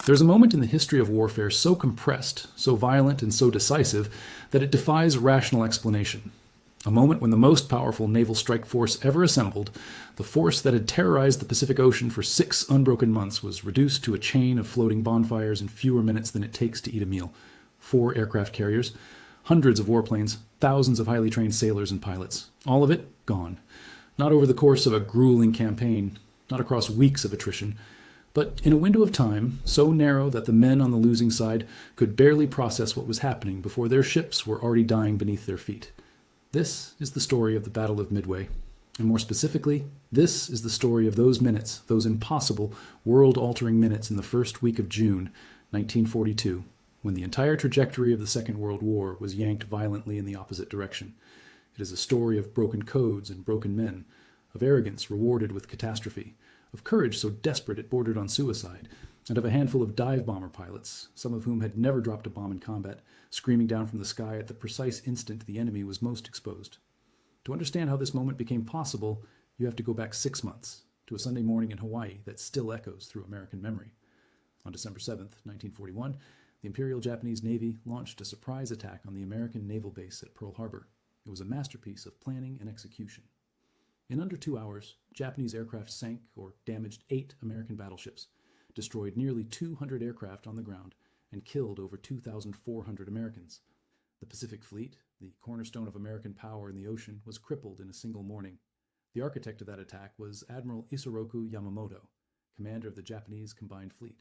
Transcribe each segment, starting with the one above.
There's a moment in the history of warfare so compressed, so violent, and so decisive that it defies rational explanation. A moment when the most powerful naval strike force ever assembled, the force that had terrorized the Pacific Ocean for 6 unbroken months, was reduced to a chain of floating bonfires in fewer minutes than it takes to eat a meal. 4 aircraft carriers, hundreds of warplanes, thousands of highly trained sailors and pilots. All of it gone. Not over the course of a grueling campaign, not across weeks of attrition, but in a window of time so narrow that the men on the losing side could barely process what was happening before their ships were already dying beneath their feet. This is the story of the Battle of Midway. And more specifically, this is the story of those minutes, those impossible, world-altering minutes in the first week of June, 1942, when the entire trajectory of the Second World War was yanked violently in the opposite direction. It is a story of broken codes and broken men, of arrogance rewarded with catastrophe, of courage so desperate it bordered on suicide, and of a handful of dive bomber pilots, some of whom had never dropped a bomb in combat, screaming down from the sky at the precise instant the enemy was most exposed. To understand how this moment became possible, you have to go back 6 months, to a Sunday morning in Hawaii that still echoes through American memory. On December 7th, 1941, the Imperial Japanese Navy launched a surprise attack on the American naval base at Pearl Harbor. It was a masterpiece of planning and execution. In under 2 hours, Japanese aircraft sank or damaged 8 American battleships, destroyed nearly 200 aircraft on the ground, and killed over 2,400 Americans. The Pacific Fleet, the cornerstone of American power in the ocean, was crippled in a single morning. The architect of that attack was Admiral Isoroku Yamamoto, commander of the Japanese Combined Fleet.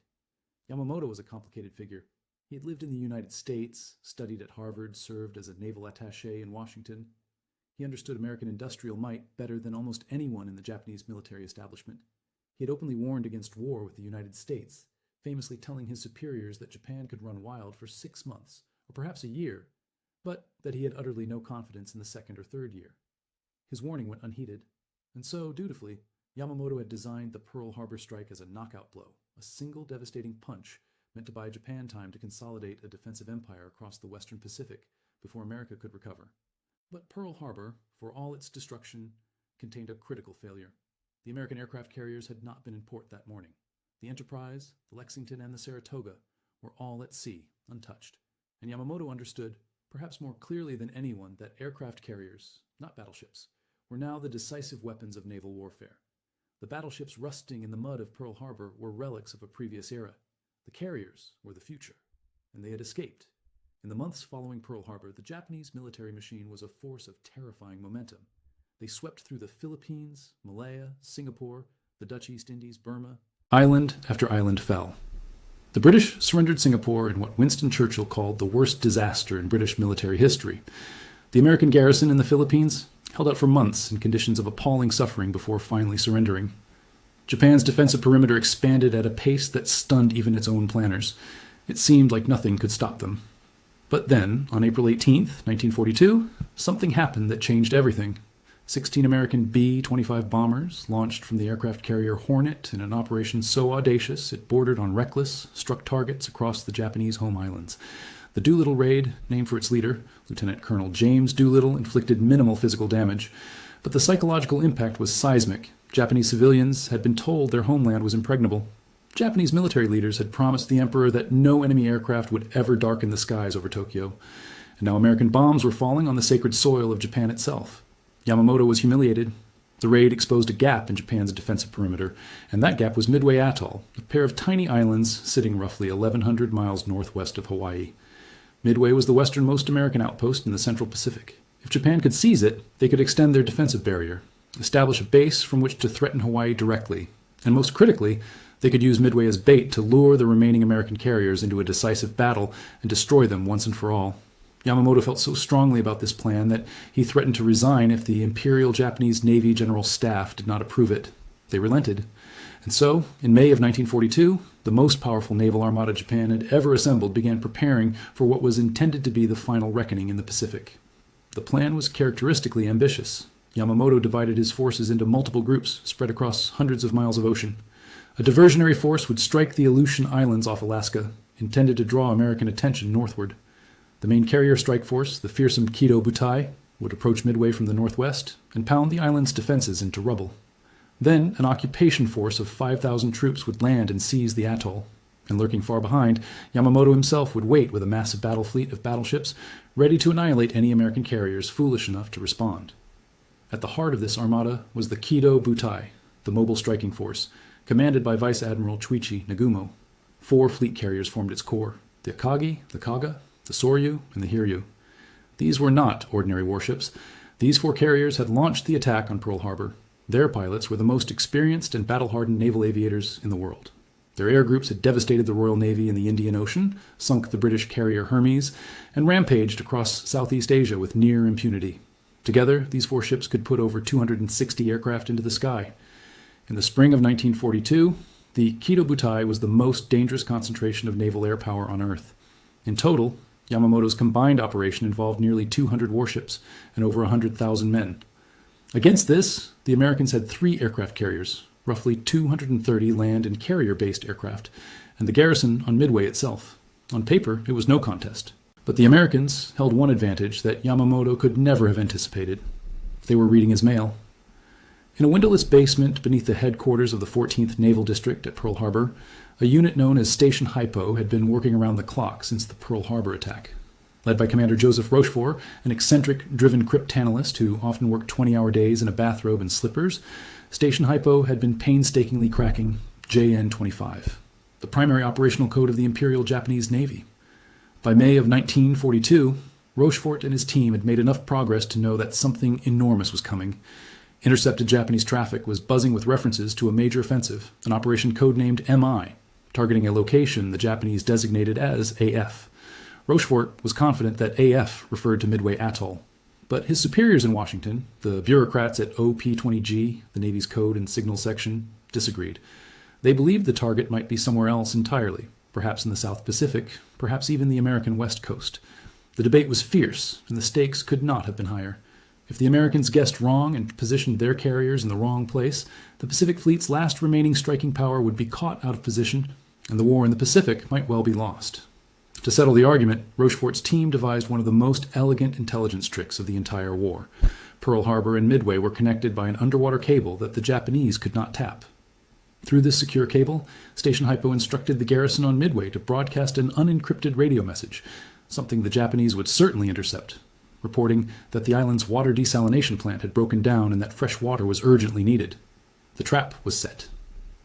Yamamoto was a complicated figure. He had lived in the United States, studied at Harvard, served as a naval attaché in Washington. He understood American industrial might better than almost anyone in the Japanese military establishment. He had openly warned against war with the United States, famously telling his superiors that Japan could run wild for 6 months, or perhaps a year, but that he had utterly no confidence in the second or third year. His warning went unheeded, and so, dutifully, Yamamoto had designed the Pearl Harbor strike as a knockout blow, a single devastating punch meant to buy Japan time to consolidate a defensive empire across the Western Pacific before America could recover. But Pearl Harbor, for all its destruction, contained a critical failure. The American aircraft carriers had not been in port that morning. The Enterprise, the Lexington, and the Saratoga were all at sea, untouched. And Yamamoto understood, perhaps more clearly than anyone, that aircraft carriers, not battleships, were now the decisive weapons of naval warfare. The battleships rusting in the mud of Pearl Harbor were relics of a previous era. The carriers were the future, and they had escaped. In the months following Pearl Harbor, the Japanese military machine was a force of terrifying momentum. They swept through the Philippines, Malaya, Singapore, the Dutch East Indies, Burma. Island after island fell. The British surrendered Singapore in what Winston Churchill called the worst disaster in British military history. The American garrison in the Philippines held out for months in conditions of appalling suffering before finally surrendering. Japan's defensive perimeter expanded at a pace that stunned even its own planners. It seemed like nothing could stop them. But then, on April 18th, 1942, something happened that changed everything. 16 American B-25 bombers, launched from the aircraft carrier Hornet in an operation so audacious it bordered on reckless, struck targets across the Japanese home islands. The Doolittle raid, named for its leader, Lieutenant Colonel James Doolittle, inflicted minimal physical damage, but the psychological impact was seismic. Japanese civilians had been told their homeland was impregnable. Japanese military leaders had promised the emperor that no enemy aircraft would ever darken the skies over Tokyo. And now American bombs were falling on the sacred soil of Japan itself. Yamamoto was humiliated. The raid exposed a gap in Japan's defensive perimeter, and that gap was Midway Atoll, a pair of tiny islands sitting roughly 1,100 miles northwest of Hawaii. Midway was the westernmost American outpost in the Central Pacific. If Japan could seize it, they could extend their defensive barrier, establish a base from which to threaten Hawaii directly, and most critically, they could use Midway as bait to lure the remaining American carriers into a decisive battle and destroy them once and for all. Yamamoto felt so strongly about this plan that he threatened to resign if the Imperial Japanese Navy General Staff did not approve it. They relented. And so, in May of 1942, the most powerful naval armada Japan had ever assembled began preparing for what was intended to be the final reckoning in the Pacific. The plan was characteristically ambitious. Yamamoto divided his forces into multiple groups spread across hundreds of miles of ocean. A diversionary force would strike the Aleutian Islands off Alaska, intended to draw American attention northward. The main carrier strike force, the fearsome Kido Butai, would approach Midway from the northwest and pound the island's defenses into rubble. Then an occupation force of 5,000 troops would land and seize the atoll. And lurking far behind, Yamamoto himself would wait with a massive battle fleet of battleships, ready to annihilate any American carriers foolish enough to respond. At the heart of this armada was the Kido Butai, the mobile striking force, commanded by Vice Admiral Chuichi Nagumo. 4 fleet carriers formed its core: the Akagi, the Kaga, the Soryu, and the Hiryu. These were not ordinary warships. These 4 carriers had launched the attack on Pearl Harbor. Their pilots were the most experienced and battle-hardened naval aviators in the world. Their air groups had devastated the Royal Navy in the Indian Ocean, sunk the British carrier Hermes, and rampaged across Southeast Asia with near impunity. Together, these 4 ships could put over 260 aircraft into the sky. In the spring of 1942, the Kido Butai was the most dangerous concentration of naval air power on Earth. In total, Yamamoto's combined operation involved nearly 200 warships and over 100,000 men. Against this, the Americans had 3 aircraft carriers, roughly 230 land and carrier-based aircraft, and the garrison on Midway itself. On paper, it was no contest. But the Americans held one advantage that Yamamoto could never have anticipated. They were reading his mail. In a windowless basement beneath the headquarters of the 14th Naval District at Pearl Harbor, a unit known as Station Hypo had been working around the clock since the Pearl Harbor attack. Led by Commander Joseph Rochefort, an eccentric, driven cryptanalyst who often worked 20-hour days in a bathrobe and slippers, Station Hypo had been painstakingly cracking JN-25, the primary operational code of the Imperial Japanese Navy. By May of 1942, Rochefort and his team had made enough progress to know that something enormous was coming. Intercepted Japanese traffic was buzzing with references to a major offensive, an operation codenamed MI, targeting a location the Japanese designated as AF. Rochefort was confident that AF referred to Midway Atoll, but his superiors in Washington, the bureaucrats at OP-20G, the Navy's Code and Signal Section, disagreed. They believed the target might be somewhere else entirely, perhaps in the South Pacific, perhaps even the American West Coast. The debate was fierce, and the stakes could not have been higher. If the Americans guessed wrong and positioned their carriers in the wrong place, the Pacific Fleet's last remaining striking power would be caught out of position, and the war in the Pacific might well be lost. To settle the argument, Rochefort's team devised one of the most elegant intelligence tricks of the entire war. Pearl Harbor and Midway were connected by an underwater cable that the Japanese could not tap. Through this secure cable, Station Hypo instructed the garrison on Midway to broadcast an unencrypted radio message, something the Japanese would certainly intercept, reporting that the island's water desalination plant had broken down and that fresh water was urgently needed. The trap was set.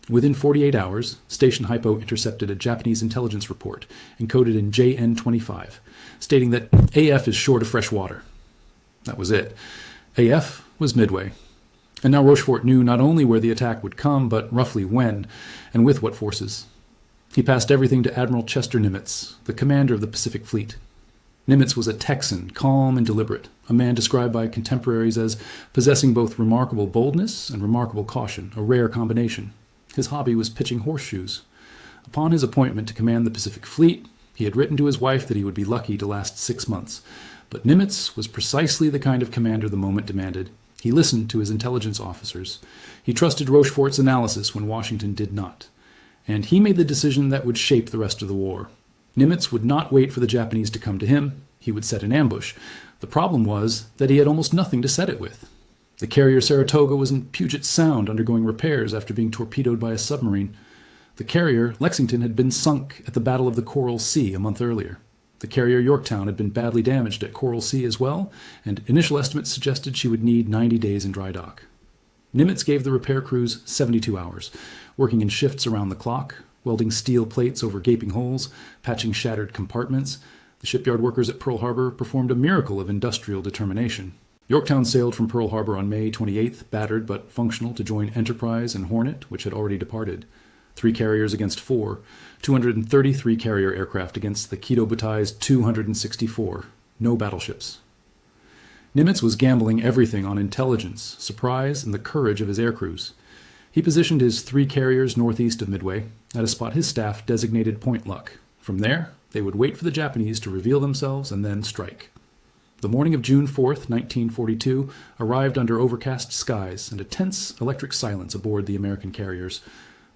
Within 48 hours, Station Hypo intercepted a Japanese intelligence report, encoded in JN-25, stating that AF is short of fresh water. That was it. AF was Midway. And now Rochefort knew not only where the attack would come, but roughly when, and with what forces. He passed everything to Admiral Chester Nimitz, the commander of the Pacific Fleet. Nimitz was a Texan, calm and deliberate, a man described by contemporaries as possessing both remarkable boldness and remarkable caution, a rare combination. His hobby was pitching horseshoes. Upon his appointment to command the Pacific Fleet, he had written to his wife that he would be lucky to last 6 months. But Nimitz was precisely the kind of commander the moment demanded. He listened to his intelligence officers. He trusted Rochefort's analysis when Washington did not. And he made the decision that would shape the rest of the war. Nimitz would not wait for the Japanese to come to him. He would set an ambush. The problem was that he had almost nothing to set it with. The carrier Saratoga was in Puget Sound undergoing repairs after being torpedoed by a submarine. The carrier Lexington had been sunk at the Battle of the Coral Sea a month earlier. The carrier Yorktown had been badly damaged at Coral Sea as well, and initial estimates suggested she would need 90 days in dry dock. Nimitz gave the repair crews 72 hours, working in shifts around the clock, welding steel plates over gaping holes, patching shattered compartments. The shipyard workers at Pearl Harbor performed a miracle of industrial determination. Yorktown sailed from Pearl Harbor on May 28th, battered but functional, to join Enterprise and Hornet, which had already departed. 3 carriers against 4, 233 carrier aircraft against the Kido Butai's 264, no battleships. Nimitz was gambling everything on intelligence, surprise, and the courage of his aircrews. He positioned his 3 carriers northeast of Midway, at a spot his staff designated Point Luck. From there, they would wait for the Japanese to reveal themselves and then strike. The morning of June 4th, 1942, arrived under overcast skies and a tense electric silence aboard the American carriers.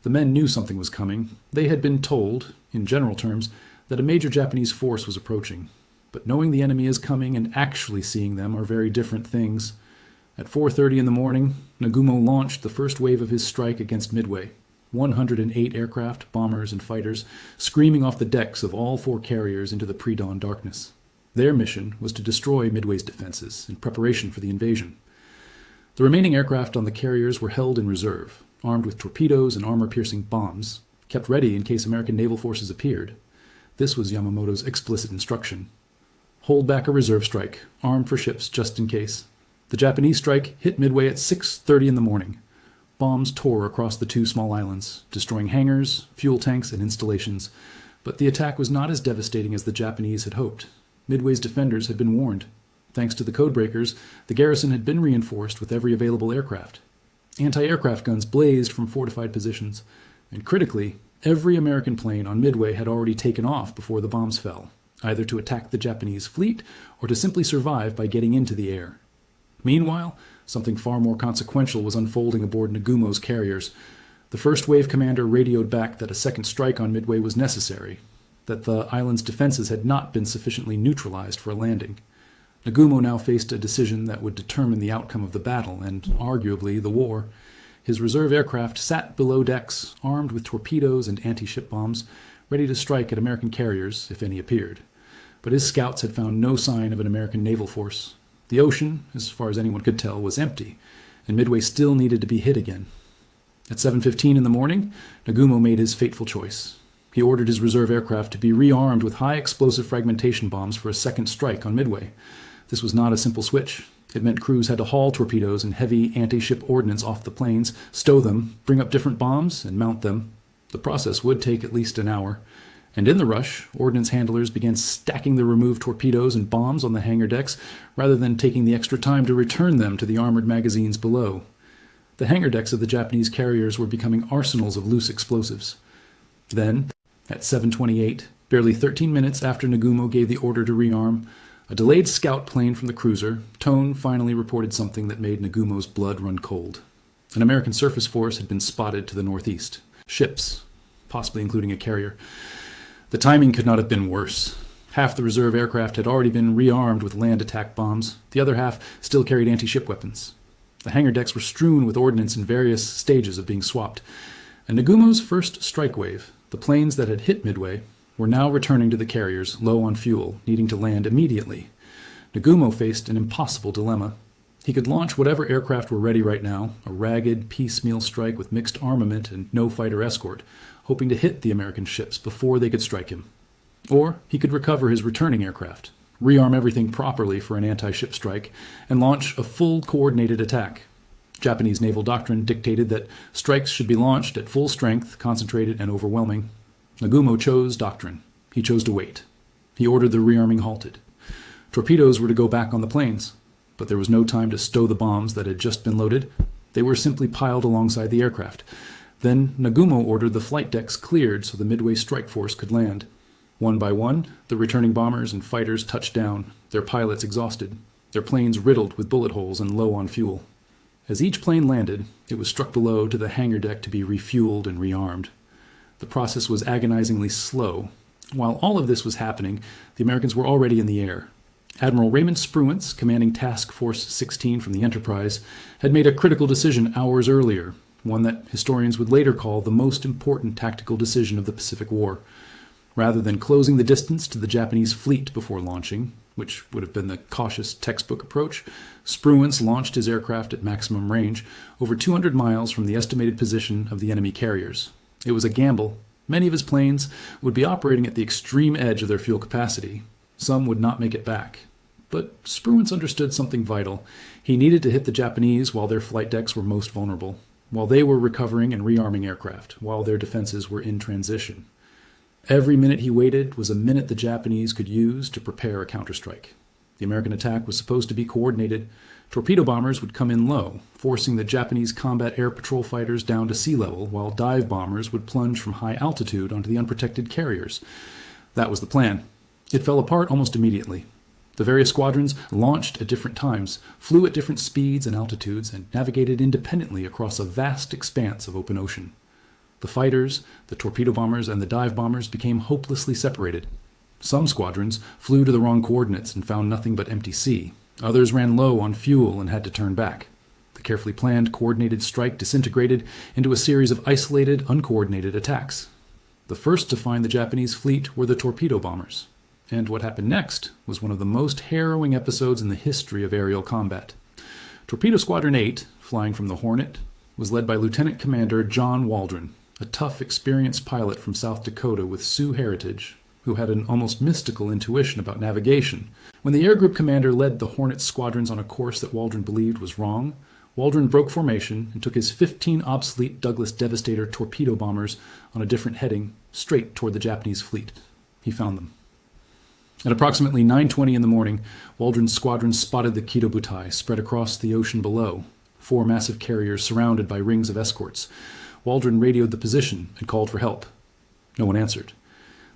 The men knew something was coming. They had been told, in general terms, that a major Japanese force was approaching. But knowing the enemy is coming and actually seeing them are very different things. At 4:30 in the morning, Nagumo launched the first wave of his strike against Midway. 108 aircraft, bombers, and fighters screaming off the decks of all 4 carriers into the pre-dawn darkness. Their mission was to destroy Midway's defenses in preparation for the invasion. The remaining aircraft on the carriers were held in reserve, armed with torpedoes and armor-piercing bombs, kept ready in case American naval forces appeared. This was Yamamoto's explicit instruction. Hold back a reserve strike, armed for ships just in case. The Japanese strike hit Midway at 6:30 in the morning. Bombs tore across the 2 small islands, destroying hangars, fuel tanks, and installations. But the attack was not as devastating as the Japanese had hoped. Midway's defenders had been warned. Thanks to the Codebreakers, the garrison had been reinforced with every available aircraft. Anti-aircraft guns blazed from fortified positions, and critically, every American plane on Midway had already taken off before the bombs fell, either to attack the Japanese fleet or to simply survive by getting into the air. Meanwhile, something far more consequential was unfolding aboard Nagumo's carriers. The first wave commander radioed back that a second strike on Midway was necessary, that the island's defenses had not been sufficiently neutralized for a landing. Nagumo now faced a decision that would determine the outcome of the battle and, arguably, the war. His reserve aircraft sat below decks, armed with torpedoes and anti-ship bombs, ready to strike at American carriers if any appeared. But his scouts had found no sign of an American naval force. The ocean, as far as anyone could tell, was empty, and Midway still needed to be hit again. At 7:15 in the morning, Nagumo made his fateful choice. He ordered his reserve aircraft to be rearmed with high-explosive fragmentation bombs for a second strike on Midway. This was not a simple switch. It meant crews had to haul torpedoes and heavy anti-ship ordnance off the planes, stow them, bring up different bombs, and mount them. The process would take at least an hour. And in the rush, ordnance handlers began stacking the removed torpedoes and bombs on the hangar decks rather than taking the extra time to return them to the armored magazines below. The hangar decks of the Japanese carriers were becoming arsenals of loose explosives. Then, at 7:28, barely 13 minutes after Nagumo gave the order to rearm, a delayed scout plane from the cruiser, Tone, finally reported something that made Nagumo's blood run cold. An American surface force had been spotted to the northeast. Ships, possibly including a carrier. The timing could not have been worse. Half the reserve aircraft had already been rearmed with land attack bombs. The other half still carried anti-ship weapons. The hangar decks were strewn with ordnance in various stages of being swapped. And Nagumo's first strike wave, the planes that had hit Midway, were now returning to the carriers, low on fuel, needing to land immediately. Nagumo faced an impossible dilemma. He could launch whatever aircraft were ready right now, a ragged, piecemeal strike with mixed armament and no fighter escort, hoping to hit the American ships before they could strike him. Or he could recover his returning aircraft, rearm everything properly for an anti-ship strike, and launch a full coordinated attack. Japanese naval doctrine dictated that strikes should be launched at full strength, concentrated, and overwhelming. Nagumo chose doctrine. He chose to wait. He ordered the rearming halted. Torpedoes were to go back on the planes, but there was no time to stow the bombs that had just been loaded. They were simply piled alongside the aircraft. Then Nagumo ordered the flight decks cleared so the Midway strike force could land. One by one, the returning bombers and fighters touched down, their pilots exhausted, their planes riddled with bullet holes and low on fuel. As each plane landed, it was struck below to the hangar deck to be refueled and rearmed. The process was agonizingly slow. While all of this was happening, the Americans were already in the air. Admiral Raymond Spruance, commanding Task Force 16 from the Enterprise, had made a critical decision hours earlier, one that historians would later call the most important tactical decision of the Pacific War. Rather than closing the distance to the Japanese fleet before launching, which would have been the cautious textbook approach, Spruance launched his aircraft at maximum range, over 200 miles from the estimated position of the enemy carriers. It was a gamble. Many of his planes would be operating at the extreme edge of their fuel capacity. Some would not make it back. But Spruance understood something vital. He needed to hit the Japanese while their flight decks were most vulnerable, while they were recovering and rearming aircraft, while their defenses were in transition. Every minute he waited was a minute the Japanese could use to prepare a counterstrike. The American attack was supposed to be coordinated. Torpedo bombers would come in low, forcing the Japanese combat air patrol fighters down to sea level, while dive bombers would plunge from high altitude onto the unprotected carriers. That was the plan. It fell apart almost immediately. The various squadrons launched at different times, flew at different speeds and altitudes, and navigated independently across a vast expanse of open ocean. The fighters, the torpedo bombers, and the dive bombers became hopelessly separated. Some squadrons flew to the wrong coordinates and found nothing but empty sea. Others ran low on fuel and had to turn back. The The carefully planned, coordinated strike disintegrated into a series of isolated, uncoordinated attacks. The first to find the Japanese fleet were the torpedo bombers. And what happened next was one of the most harrowing episodes in the history of aerial combat. Torpedo Squadron 8, flying from the Hornet, was led by Lieutenant Commander John Waldron, a tough, experienced pilot from South Dakota with Sioux heritage, who had an almost mystical intuition about navigation. When the air group commander led the Hornet squadrons on a course that Waldron believed was wrong, Waldron broke formation and took his 15 obsolete Douglas Devastator torpedo bombers on a different heading, straight toward the Japanese fleet. He found them. At approximately 9:20 in the morning, Waldron's squadron spotted the Kido Butai spread across the ocean below, 4 massive carriers surrounded by rings of escorts. Waldron radioed the position and called for help. No one answered.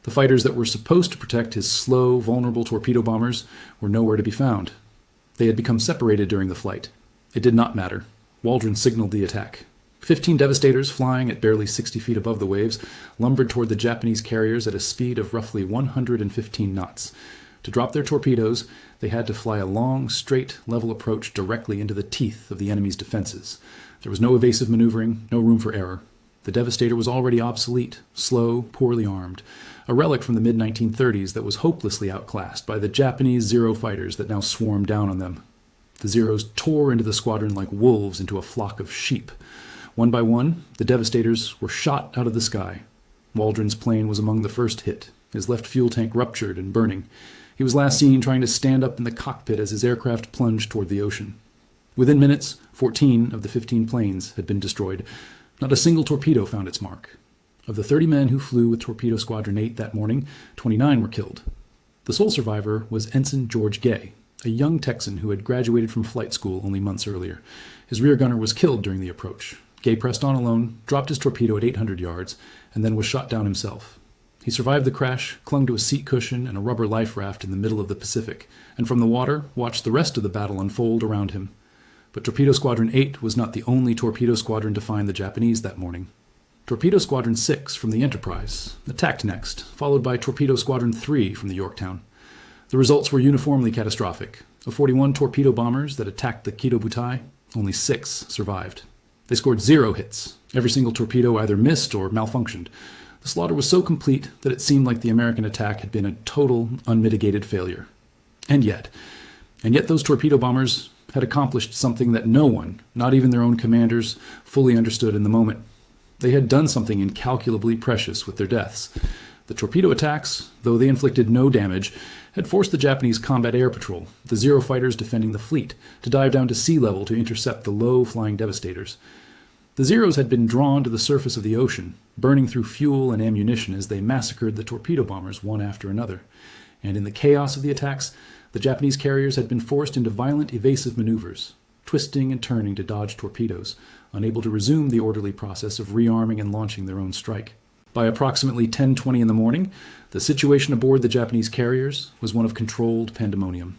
The fighters that were supposed to protect his slow, vulnerable torpedo bombers were nowhere to be found. They had become separated during the flight. It did not matter. Waldron signaled the attack. 15 Devastators, flying at barely 60 feet above the waves, lumbered toward the Japanese carriers at a speed of roughly 115 knots. To drop their torpedoes, they had to fly a long, straight, level approach directly into the teeth of the enemy's defenses. There was no evasive maneuvering, no room for error. The Devastator was already obsolete, slow, poorly armed, a relic from the mid-1930s that was hopelessly outclassed by the Japanese Zero fighters that now swarmed down on them. The Zeros tore into the squadron like wolves into a flock of sheep. One by one, the Devastators were shot out of the sky. Waldron's plane was among the first hit, his left fuel tank ruptured and burning. He was last seen trying to stand up in the cockpit as his aircraft plunged toward the ocean. Within minutes, 14 of the 15 planes had been destroyed. Not a single torpedo found its mark. Of the 30 men who flew with Torpedo Squadron 8 that morning, 29 were killed. The sole survivor was Ensign George Gay, a young Texan who had graduated from flight school only months earlier. His rear gunner was killed during the approach. Gay pressed on alone, dropped his torpedo at 800 yards, and then was shot down himself. He survived the crash, clung to a seat cushion and a rubber life raft in the middle of the Pacific, and from the water watched the rest of the battle unfold around him. But Torpedo Squadron 8 was not the only torpedo squadron to find the Japanese that morning. Torpedo Squadron 6 from the Enterprise attacked next, followed by Torpedo Squadron 3 from the Yorktown. The results were uniformly catastrophic. Of 41 torpedo bombers that attacked the Kido Butai, only 6 survived. They scored 0 hits. Every single torpedo either missed or malfunctioned. The slaughter was so complete that it seemed like the American attack had been a total, unmitigated failure. And yet those torpedo bombers had accomplished something that no one, not even their own commanders, fully understood in the moment. They had done something incalculably precious with their deaths. The torpedo attacks, though they inflicted no damage, had forced the Japanese combat air patrol, the Zero fighters defending the fleet, to dive down to sea level to intercept the low-flying Devastators. The Zeros had been drawn to the surface of the ocean, burning through fuel and ammunition as they massacred the torpedo bombers one after another. And in the chaos of the attacks, the Japanese carriers had been forced into violent evasive maneuvers, twisting and turning to dodge torpedoes, unable to resume the orderly process of rearming and launching their own strike. By approximately 10:20 in the morning, the situation aboard the Japanese carriers was one of controlled pandemonium.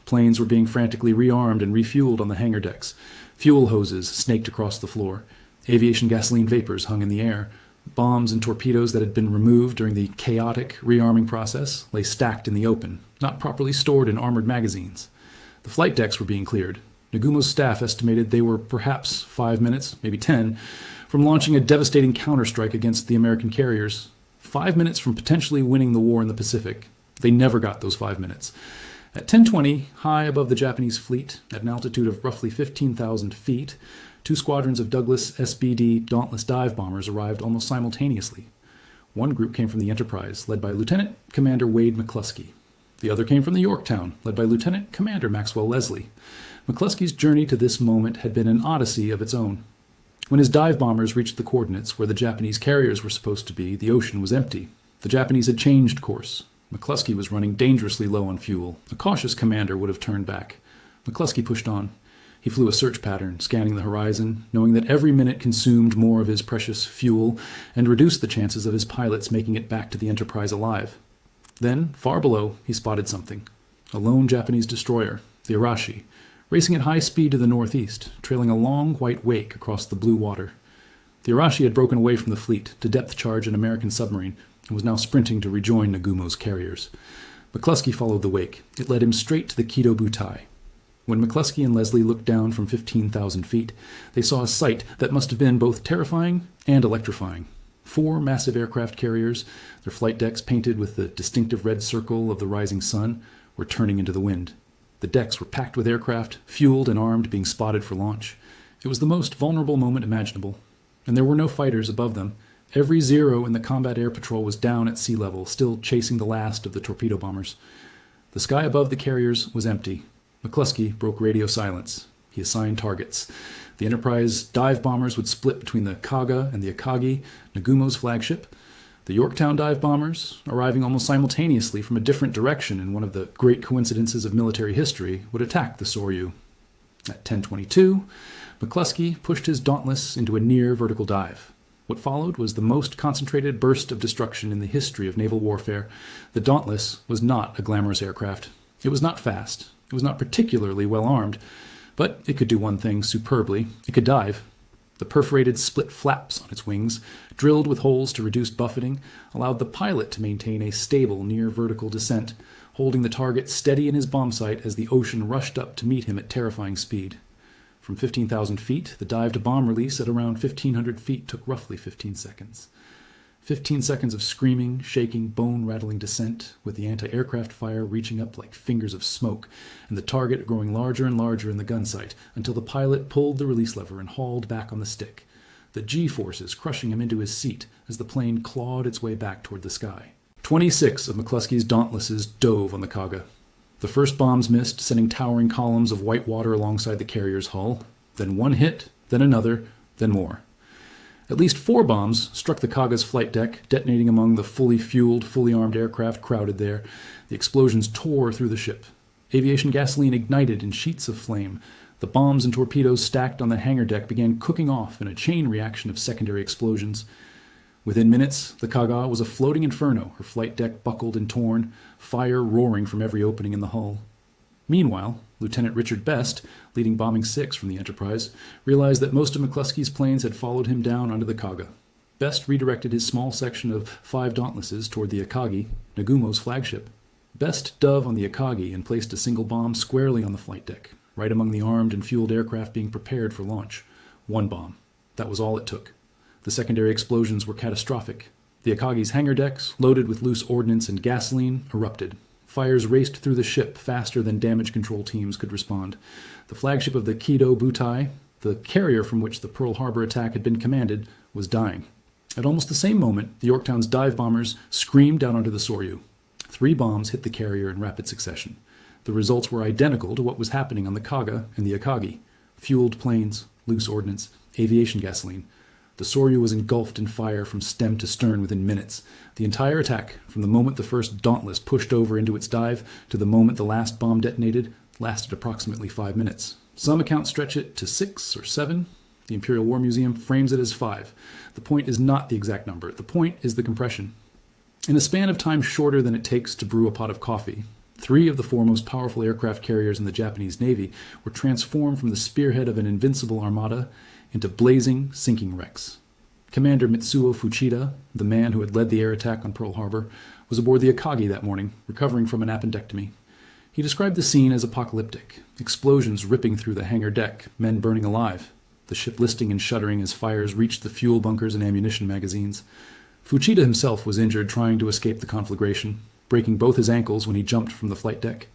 Planes were being frantically rearmed and refueled on the hangar decks. Fuel hoses snaked across the floor. Aviation gasoline vapors hung in the air. Bombs and torpedoes that had been removed during the chaotic rearming process lay stacked in the open, not properly stored in armored magazines. The flight decks were being cleared. Nagumo's staff estimated they were perhaps 5 minutes, maybe 10, from launching a devastating counterstrike against the American carriers. 5 minutes from potentially winning the war in the Pacific. They never got those 5 minutes. At 10:20, high above the Japanese fleet, at an altitude of roughly 15,000 feet, 2 squadrons of Douglas SBD Dauntless dive bombers arrived almost simultaneously. One group came from the Enterprise, led by Lieutenant Commander Wade McCluskey. The other came from the Yorktown, led by Lieutenant Commander Maxwell Leslie. McCluskey's journey to this moment had been an odyssey of its own. When his dive bombers reached the coordinates where the Japanese carriers were supposed to be, the ocean was empty. The Japanese had changed course. McCluskey was running dangerously low on fuel. A cautious commander would have turned back. McCluskey pushed on. He flew a search pattern, scanning the horizon, knowing that every minute consumed more of his precious fuel and reduced the chances of his pilots making it back to the Enterprise alive. Then, far below, he spotted something. A lone Japanese destroyer, the Arashi, racing at high speed to the northeast, trailing a long white wake across the blue water. The Arashi had broken away from the fleet to depth charge an American submarine and was now sprinting to rejoin Nagumo's carriers. McCluskey followed the wake. It led him straight to the Kido Butai. When McCluskey and Leslie looked down from 15,000 feet, they saw a sight that must have been both terrifying and electrifying. 4 massive aircraft carriers, their flight decks painted with the distinctive red circle of the rising sun, were turning into the wind. The decks were packed with aircraft, fueled and armed, being spotted for launch. It was the most vulnerable moment imaginable, and there were no fighters above them. Every Zero in the combat air patrol was down at sea level, still chasing the last of the torpedo bombers. The sky above the carriers was empty. McCluskey broke radio silence. He assigned targets. The Enterprise dive bombers would split between the Kaga and the Akagi, Nagumo's flagship. The Yorktown dive bombers, arriving almost simultaneously from a different direction in one of the great coincidences of military history, would attack the Soryu. At 10:22, McCluskey pushed his Dauntless into a near vertical dive. What followed was the most concentrated burst of destruction in the history of naval warfare. The Dauntless was not a glamorous aircraft. It was not fast. It was not particularly well armed. But it could do one thing superbly. It could dive. The perforated split flaps on its wings, drilled with holes to reduce buffeting, allowed the pilot to maintain a stable near-vertical descent, holding the target steady in his bomb sight as the ocean rushed up to meet him at terrifying speed. From 15,000 feet, the dive-to-bomb release at around 1,500 feet took roughly 15 seconds. 15 seconds of screaming, shaking, bone-rattling descent, with the anti-aircraft fire reaching up like fingers of smoke, and the target growing larger and larger in the gun sight, until the pilot pulled the release lever and hauled back on the stick, the G-forces crushing him into his seat as the plane clawed its way back toward the sky. 26 of McCluskey's Dauntlesses dove on the Kaga. The first bombs missed, sending towering columns of white water alongside the carrier's hull. Then one hit, then another, then more. At least 4 bombs struck the Kaga's flight deck, detonating among the fully fueled, fully armed aircraft crowded there. The explosions tore through the ship. Aviation gasoline ignited in sheets of flame. The bombs and torpedoes stacked on the hangar deck began cooking off in a chain reaction of secondary explosions. Within minutes, the Kaga was a floating inferno, her flight deck buckled and torn, fire roaring from every opening in the hull. Meanwhile, Lieutenant Richard Best, leading Bombing 6 from the Enterprise, realized that most of McCluskey's planes had followed him down onto the Kaga. Best redirected his small section of 5 Dauntlesses toward the Akagi, Nagumo's flagship. Best dove on the Akagi and placed a single bomb squarely on the flight deck, right among the armed and fueled aircraft being prepared for launch. 1 bomb. That was all it took. The secondary explosions were catastrophic. The Akagi's hangar decks, loaded with loose ordnance and gasoline, erupted. Fires raced through the ship faster than damage control teams could respond. The flagship of the Kido Butai, the carrier from which the Pearl Harbor attack had been commanded, was dying. At almost the same moment, the Yorktown's dive bombers screamed down onto the Soryu. 3 bombs hit the carrier in rapid succession. The results were identical to what was happening on the Kaga and the Akagi. Fueled planes, loose ordnance, aviation gasoline. The Soryu was engulfed in fire from stem to stern within minutes. The entire attack, from the moment the first Dauntless pushed over into its dive to the moment the last bomb detonated, lasted approximately 5 minutes. Some accounts stretch it to 6 or 7. The Imperial War Museum frames it as 5. The point is not the exact number. The point is the compression. In a span of time shorter than it takes to brew a pot of coffee, 3 of the 4 most powerful aircraft carriers in the Japanese Navy were transformed from the spearhead of an invincible armada into blazing, sinking wrecks. Commander Mitsuo Fuchida, the man who had led the air attack on Pearl Harbor, was aboard the Akagi that morning, recovering from an appendectomy. He described the scene as apocalyptic, explosions ripping through the hangar deck, men burning alive, the ship listing and shuddering as fires reached the fuel bunkers and ammunition magazines. Fuchida himself was injured trying to escape the conflagration, breaking both his ankles when he jumped from the flight deck.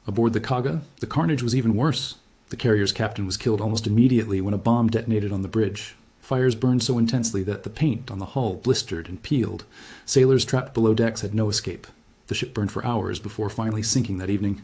Aboard the Kaga, the carnage was even worse. The carrier's captain was killed almost immediately when a bomb detonated on the bridge. Fires burned so intensely that the paint on the hull blistered and peeled. Sailors trapped below decks had no escape. The ship burned for hours before finally sinking that evening.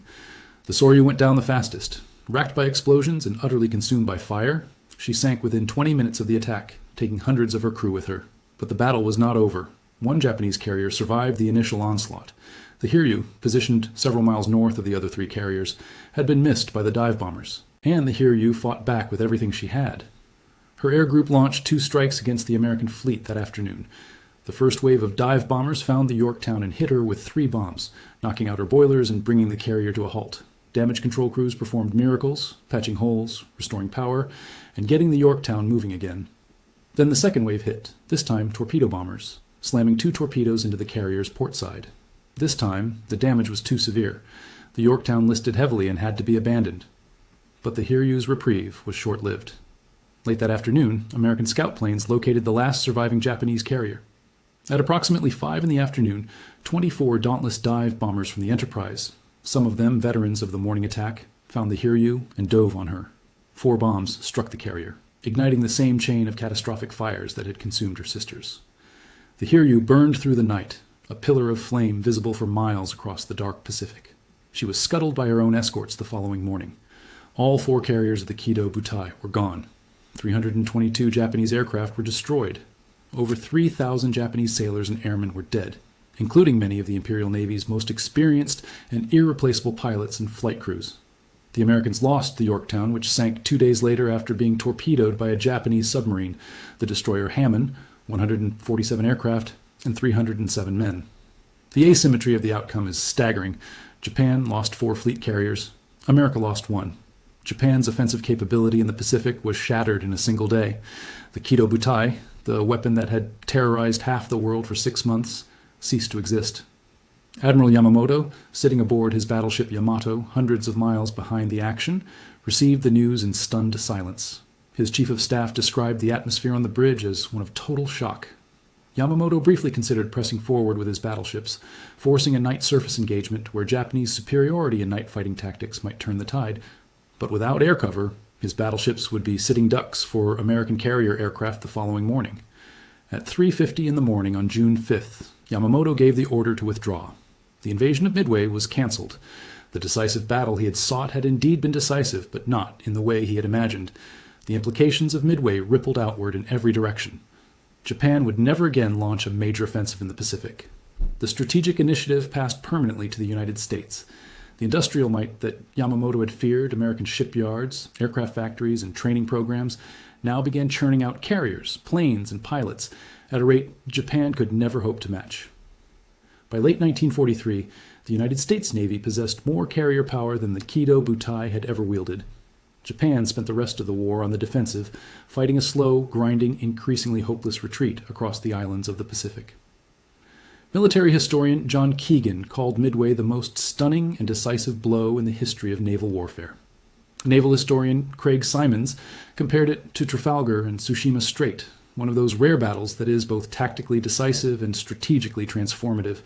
The Soryu went down the fastest. Racked by explosions and utterly consumed by fire, she sank within 20 minutes of the attack, taking hundreds of her crew with her. But the battle was not over. 1 Japanese carrier survived the initial onslaught. The Hiryu, positioned several miles north of the other 3 carriers, had been missed by the dive bombers. And the Hiryu fought back with everything she had. Her air group launched 2 strikes against the American fleet that afternoon. The first wave of dive bombers found the Yorktown and hit her with 3 bombs, knocking out her boilers and bringing the carrier to a halt. Damage control crews performed miracles, patching holes, restoring power, and getting the Yorktown moving again. Then the second wave hit, this time torpedo bombers, slamming 2 torpedoes into the carrier's port side. This time, the damage was too severe. The Yorktown listed heavily and had to be abandoned. But the Hiryu's reprieve was short-lived. Late that afternoon, American scout planes located the last surviving Japanese carrier. At approximately 5 in the afternoon, 24 dauntless dive bombers from the Enterprise, some of them veterans of the morning attack, found the Hiryu and dove on her. 4 bombs struck the carrier, igniting the same chain of catastrophic fires that had consumed her sisters. The Hiryu burned through the night, a pillar of flame visible for miles across the dark Pacific. She was scuttled by her own escorts the following morning. All 4 carriers of the Kido Butai were gone. 322 Japanese aircraft were destroyed. Over 3,000 Japanese sailors and airmen were dead, including many of the Imperial Navy's most experienced and irreplaceable pilots and flight crews. The Americans lost the Yorktown, which sank 2 days later after being torpedoed by a Japanese submarine, the destroyer Hammond, 147 aircraft, and 307 men. The asymmetry of the outcome is staggering. Japan lost 4 fleet carriers. America lost 1. Japan's offensive capability in the Pacific was shattered in a single day. The Kido Butai, the weapon that had terrorized half the world for 6 months, ceased to exist. Admiral Yamamoto, sitting aboard his battleship Yamato, hundreds of miles behind the action, received the news in stunned silence. His chief of staff described the atmosphere on the bridge as one of total shock. Yamamoto briefly considered pressing forward with his battleships, forcing a night surface engagement where Japanese superiority in night fighting tactics might turn the tide. But without air cover, his battleships would be sitting ducks for American carrier aircraft the following morning. At 3:50 in the morning on June 5th, Yamamoto gave the order to withdraw. The invasion of Midway was cancelled. The decisive battle he had sought had indeed been decisive, but not in the way he had imagined. The implications of Midway rippled outward in every direction. Japan would never again launch a major offensive in the Pacific. The strategic initiative passed permanently to the United States. The industrial might that Yamamoto had feared, American shipyards, aircraft factories, and training programs, now began churning out carriers, planes, and pilots at a rate Japan could never hope to match. By late 1943, the United States Navy possessed more carrier power than the Kido Butai had ever wielded. Japan spent the rest of the war on the defensive, fighting a slow, grinding, increasingly hopeless retreat across the islands of the Pacific. Military historian John Keegan called Midway the most stunning and decisive blow in the history of naval warfare. Naval historian Craig Simons compared it to Trafalgar and Tsushima Strait, one of those rare battles that is both tactically decisive and strategically transformative.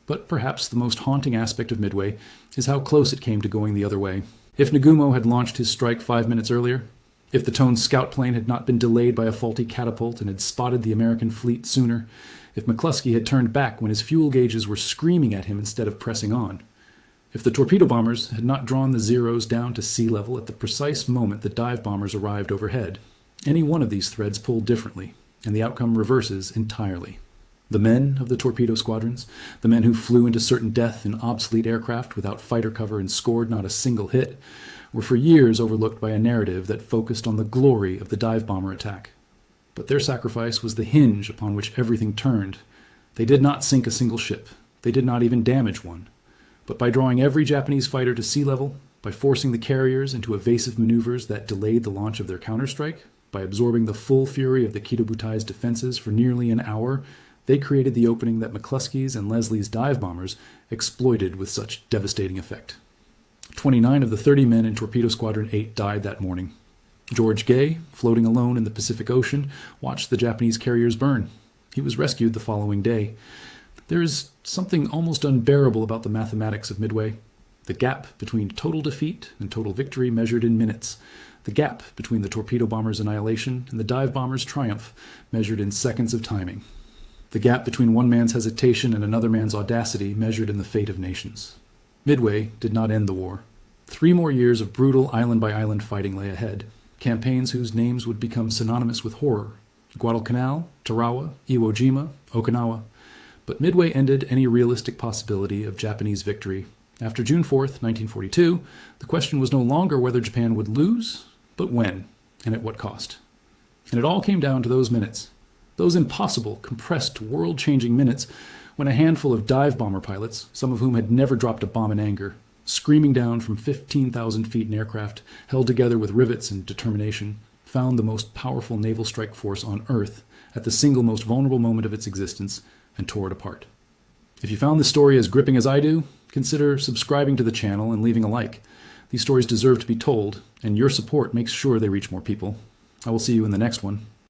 But perhaps the most haunting aspect of Midway is how close it came to going the other way. If Nagumo had launched his strike 5 minutes earlier, if the Tone scout plane had not been delayed by a faulty catapult and had spotted the American fleet sooner, if McCluskey had turned back when his fuel gauges were screaming at him instead of pressing on, if the torpedo bombers had not drawn the Zeros down to sea level at the precise moment the dive bombers arrived overhead, any one of these threads pulled differently, and the outcome reverses entirely. The men of the torpedo squadrons, the men who flew into certain death in obsolete aircraft without fighter cover and scored not a single hit, were for years overlooked by a narrative that focused on the glory of the dive bomber attack. But their sacrifice was the hinge upon which everything turned. They did not sink a single ship. They did not even damage one. But by drawing every Japanese fighter to sea level, by forcing the carriers into evasive maneuvers that delayed the launch of their counterstrike, by absorbing the full fury of the Kido Butai's defenses for nearly an hour, they created the opening that McCluskey's and Leslie's dive bombers exploited with such devastating effect. 29 of the 30 men in Torpedo Squadron 8 died that morning. George Gay, floating alone in the Pacific Ocean, watched the Japanese carriers burn. He was rescued the following day. There is something almost unbearable about the mathematics of Midway. The gap between total defeat and total victory measured in minutes. The gap between the torpedo bomber's annihilation and the dive bomber's triumph measured in seconds of timing. The gap between one man's hesitation and another man's audacity measured in the fate of nations. Midway did not end the war. 3 more years of brutal island-by-island fighting lay ahead, campaigns whose names would become synonymous with horror. Guadalcanal, Tarawa, Iwo Jima, Okinawa. But Midway ended any realistic possibility of Japanese victory. After June 4th, 1942, the question was no longer whether Japan would lose, but when, and at what cost. And it all came down to those minutes. Those impossible, compressed, world-changing minutes when a handful of dive bomber pilots, some of whom had never dropped a bomb in anger, screaming down from 15,000 feet in aircraft, held together with rivets and determination, found the most powerful naval strike force on Earth at the single most vulnerable moment of its existence and tore it apart. If you found this story as gripping as I do, consider subscribing to the channel and leaving a like. These stories deserve to be told, and your support makes sure they reach more people. I will see you in the next one.